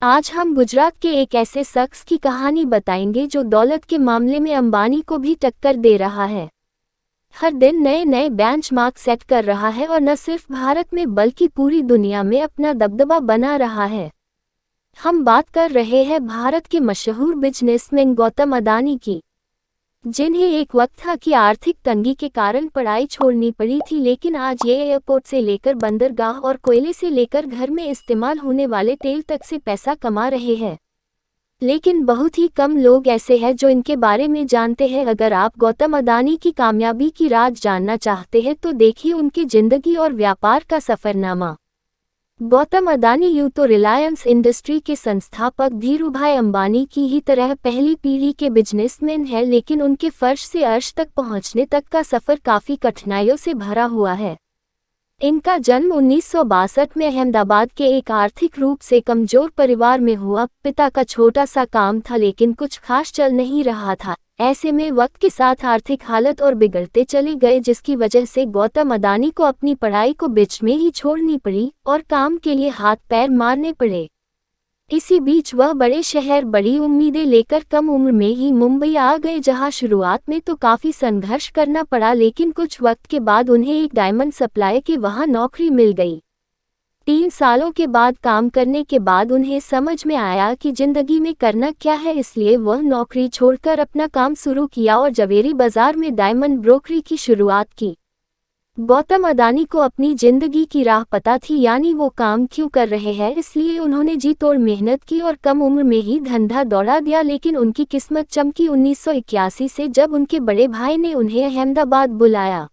आज हम गुजरात के एक ऐसे शख्स की कहानी बताएंगे जो दौलत के मामले में अंबानी को भी टक्कर दे रहा है। हर दिन नए नए बेंचमार्क सेट कर रहा है और न सिर्फ भारत में बल्कि पूरी दुनिया में अपना दबदबा बना रहा है। हम बात कर रहे हैं भारत के मशहूर बिजनेसमैन गौतम अदानी की, जिन्हें एक वक्त था कि आर्थिक तंगी के कारण पढ़ाई छोड़नी पड़ी थी, लेकिन आज ये एयरपोर्ट से लेकर बंदरगाह और कोयले से लेकर घर में इस्तेमाल होने वाले तेल तक से पैसा कमा रहे हैं। लेकिन बहुत ही कम लोग ऐसे हैं जो इनके बारे में जानते हैं। अगर आप गौतम अदानी की कामयाबी की राज जानना चाहते हैं तो देखिए उनकी जिंदगी और व्यापार का सफरनामा। गौतम अदानी यूं तो रिलायंस इंडस्ट्री के संस्थापक धीरूभाई अंबानी की ही तरह पहली पीढ़ी के बिजनेसमैन है, लेकिन उनके फर्श से अर्श तक पहुंचने तक का सफर काफी कठिनाइयों से भरा हुआ है। इनका जन्म 1962 में अहमदाबाद के एक आर्थिक रूप से कमजोर परिवार में हुआ। पिता का छोटा सा काम था लेकिन कुछ खास चल नहीं रहा था। ऐसे में वक्त के साथ आर्थिक हालत और बिगड़ते चले गए, जिसकी वजह से गौतम अदानी को अपनी पढ़ाई को बीच में ही छोड़नी पड़ी और काम के लिए हाथ पैर मारने पड़े। इसी बीच वह बड़े शहर बड़ी उम्मीदें लेकर कम उम्र में ही मुंबई आ गए, जहां शुरुआत में तो काफी संघर्ष करना पड़ा, लेकिन कुछ वक्त के बाद उन्हें एक डायमंड सप्लाई के वहां नौकरी मिल गई। 3 सालों के बाद काम करने के बाद उन्हें समझ में आया कि जिंदगी में करना क्या है, इसलिए वह नौकरी छोड़कर अपना काम शुरू किया और जवेरी बाजार में डायमंड ब्रोकरी की शुरुआत की। गौतम अदानी को अपनी जिंदगी की राह पता थी, यानी वो काम क्यों कर रहे हैं, इसलिए उन्होंने जी तोड़ मेहनत की और कम उम्र में ही धंधा दौड़ा दिया। लेकिन उनकी किस्मत चमकी 1981 से, जब उनके बड़े भाई ने उन्हें अहमदाबाद बुलाया।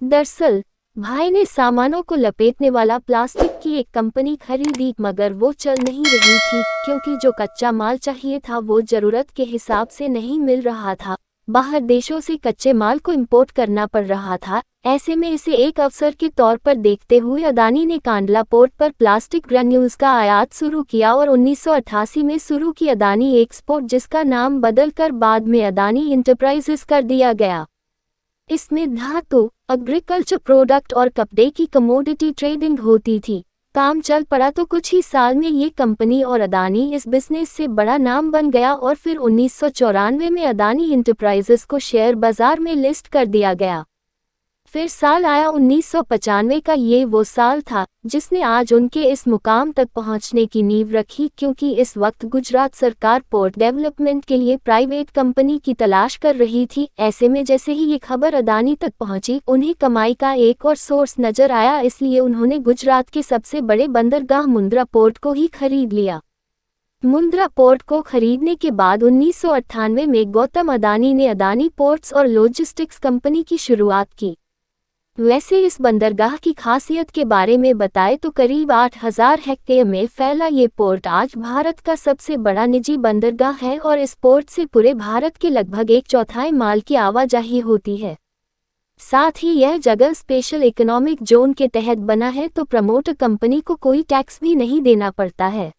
दरअसल भाई ने सामानों को लपेटने वाला प्लास्टिक की एक कंपनी खरीदी, मगर वो चल नहीं रही थी क्योंकि जो कच्चा माल चाहिए था वो जरूरत के हिसाब से नहीं मिल रहा था। बाहर देशों से कच्चे माल को इंपोर्ट करना पड़ रहा था। ऐसे में इसे एक अवसर के तौर पर देखते हुए अदानी ने कांडला पोर्ट पर प्लास्टिक ग्रैन्यूल्स का आयात शुरू किया और 1988 में शुरू की अदानी एक्सपोर्ट, जिसका नाम बदलकर बाद में अदानी इंटरप्राइजेस कर दिया गया। इसमें धातु, एग्रीकल्चर प्रोडक्ट और कपड़े की कमोडिटी ट्रेडिंग होती थी। काम चल पड़ा तो कुछ ही साल में ये कंपनी और अदानी इस बिजनेस से बड़ा नाम बन गया और फिर 1994 में अदानी इंटरप्राइजेस को शेयर बाजार में लिस्ट कर दिया गया। फिर साल आया 1995 का। ये वो साल था जिसने आज उनके इस मुकाम तक पहुंचने की नींव रखी, क्योंकि इस वक्त गुजरात सरकार पोर्ट डेवलपमेंट के लिए प्राइवेट कंपनी की तलाश कर रही थी। ऐसे में जैसे ही ये खबर अदानी तक पहुंची, उन्हें कमाई का एक और सोर्स नजर आया, इसलिए उन्होंने गुजरात के सबसे बड़े बंदरगाह मुंद्रा पोर्ट को ही खरीद लिया। मुंद्रा पोर्ट को खरीदने के बाद 1998 में गौतम अदानी ने अदानी पोर्ट्स और लॉजिस्टिक्स कंपनी की शुरुआत की। वैसे इस बंदरगाह की खासियत के बारे में बताए तो करीब 8000 हेक्टेयर में फैला ये पोर्ट आज भारत का सबसे बड़ा निजी बंदरगाह है और इस पोर्ट से पूरे भारत के लगभग 1/4 माल की आवाजाही होती है। साथ ही यह जगह स्पेशल इकोनॉमिक जोन के तहत बना है, तो प्रमोटर कंपनी को कोई टैक्स भी नहीं देना पड़ता है।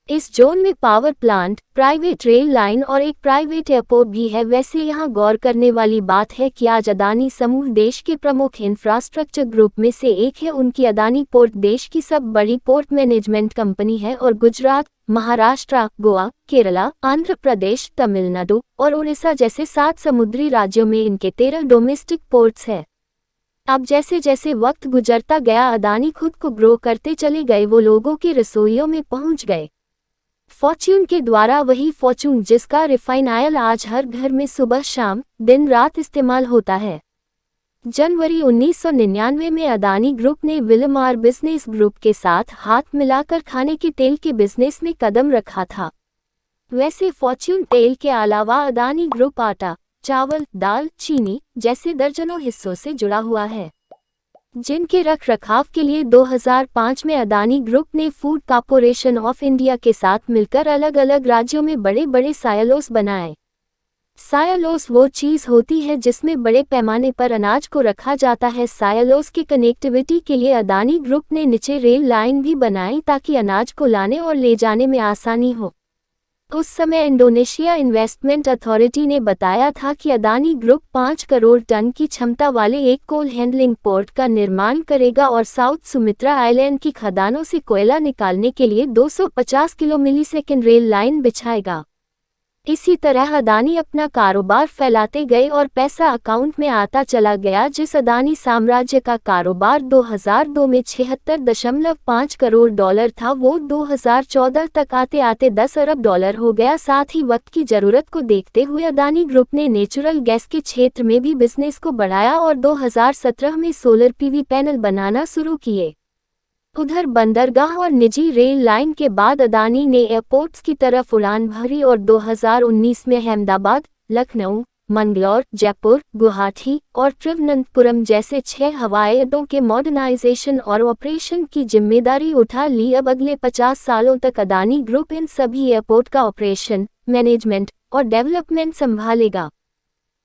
इस जोन में power plant, private rail line और एक प्राइवेट एयरपोर्ट भी है। वैसे यहाँ गौर करने वाली बात है कि आज अदानी समूह देश के प्रमुख इंफ्रास्ट्रक्चर ग्रुप में से एक है। उनकी अदानी पोर्ट देश की सब बड़ी पोर्ट मैनेजमेंट कंपनी है और गुजरात, महाराष्ट्र, गोवा, केरला, आंध्र प्रदेश, तमिलनाडु और उड़ीसा जैसे 7 समुद्री राज्यों में इनके 13 डोमेस्टिक पोर्ट्स है। अब जैसे जैसे वक्त गुजरता गया, अदानी खुद को ग्रो करते चले गए। वो लोगों की रसोइयों में पहुंच गए। फॉर्च्यून के द्वारा वही फॉर्च्यून जिसका रिफाइन ऑयल आज हर घर में सुबह शाम दिन रात इस्तेमाल होता है। जनवरी 1999 में अदानी ग्रुप ने विलमार बिजनेस ग्रुप के साथ हाथ मिलाकर खाने के तेल के बिजनेस में कदम रखा था। वैसे फॉर्च्यून तेल के अलावा अदानी ग्रुप आटा, चावल, दाल, चीनी जैसे दर्जनों हिस्सों से जुड़ा हुआ है, जिनके रख रखाव के लिए 2005 में अदानी ग्रुप ने फूड कॉर्पोरेशन ऑफ इंडिया के साथ मिलकर अलग अलग राज्यों में बड़े बड़े सायलोस बनाए। सायलोस वो चीज़ होती है जिसमें बड़े पैमाने पर अनाज को रखा जाता है। सायलोस की कनेक्टिविटी के लिए अदानी ग्रुप ने नीचे रेल लाइन भी बनाई ताकि अनाज को लाने और ले जाने में आसानी हो। उस समय इंडोनेशिया इन्वेस्टमेंट अथॉरिटी ने बताया था कि अदानी ग्रुप 5 करोड़ टन की क्षमता वाले एक कोल हैंडलिंग पोर्ट का निर्माण करेगा और साउथ सुमित्रा आइलैंड की खदानों से कोयला निकालने के लिए 250 किलोमीटर रेल लाइन बिछाएगा। इसी तरह अदानी अपना कारोबार फैलाते गए और पैसा अकाउंट में आता चला गया। जिस अदानी साम्राज्य का कारोबार 2002 में 76.5 करोड़ डॉलर था, वो 2014 तक आते आते 10 अरब डॉलर हो गया। साथ ही वक्त की जरूरत को देखते हुए अदानी ग्रुप ने नेचुरल गैस के क्षेत्र में भी बिजनेस को बढ़ाया और 2017 में सोलर पीवी पैनल बनाना शुरू किए। उधर बंदरगाह और निजी रेल लाइन के बाद अदानी ने एयरपोर्ट्स की तरफ उड़ान भरी और 2019 में अहमदाबाद, लखनऊ, मंगलौर, जयपुर, गुवाहाटी और तिरुवनंतपुरम जैसे 6 हवाई अड्डों के मॉडर्नाइजेशन और ऑपरेशन की जिम्मेदारी उठा ली। अब अगले 50 सालों तक अदानी ग्रुप इन सभी एयरपोर्ट का ऑपरेशन, मैनेजमेंट और डेवलपमेंट संभालेगा।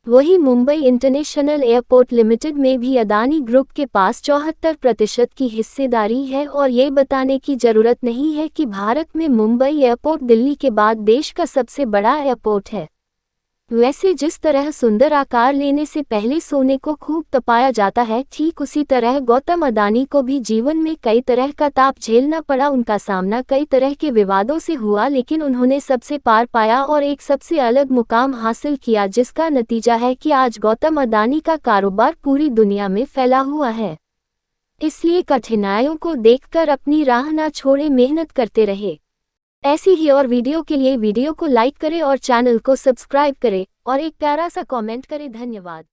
वहीं मुंबई इंटरनेशनल एयरपोर्ट लिमिटेड में भी अदानी ग्रुप के पास 74% की हिस्सेदारी है और ये बताने की जरूरत नहीं है कि भारत में मुंबई एयरपोर्ट दिल्ली के बाद देश का सबसे बड़ा एयरपोर्ट है। वैसे जिस तरह सुंदर आकार लेने से पहले सोने को खूब तपाया जाता है, ठीक उसी तरह गौतम अदानी को भी जीवन में कई तरह का ताप झेलना पड़ा। उनका सामना कई तरह के विवादों से हुआ, लेकिन उन्होंने सबसे पार पाया और एक सबसे अलग मुकाम हासिल किया, जिसका नतीजा है कि आज गौतम अदानी का कारोबार पूरी दुनिया में फैला हुआ है। इसलिए कठिनाइयों को देखकर अपनी राह ना छोड़े, मेहनत करते रहे। ऐसी ही और वीडियो के लिए वीडियो को लाइक करें और चैनल को सब्सक्राइब करें और एक प्यारा सा कमेंट करें। धन्यवाद।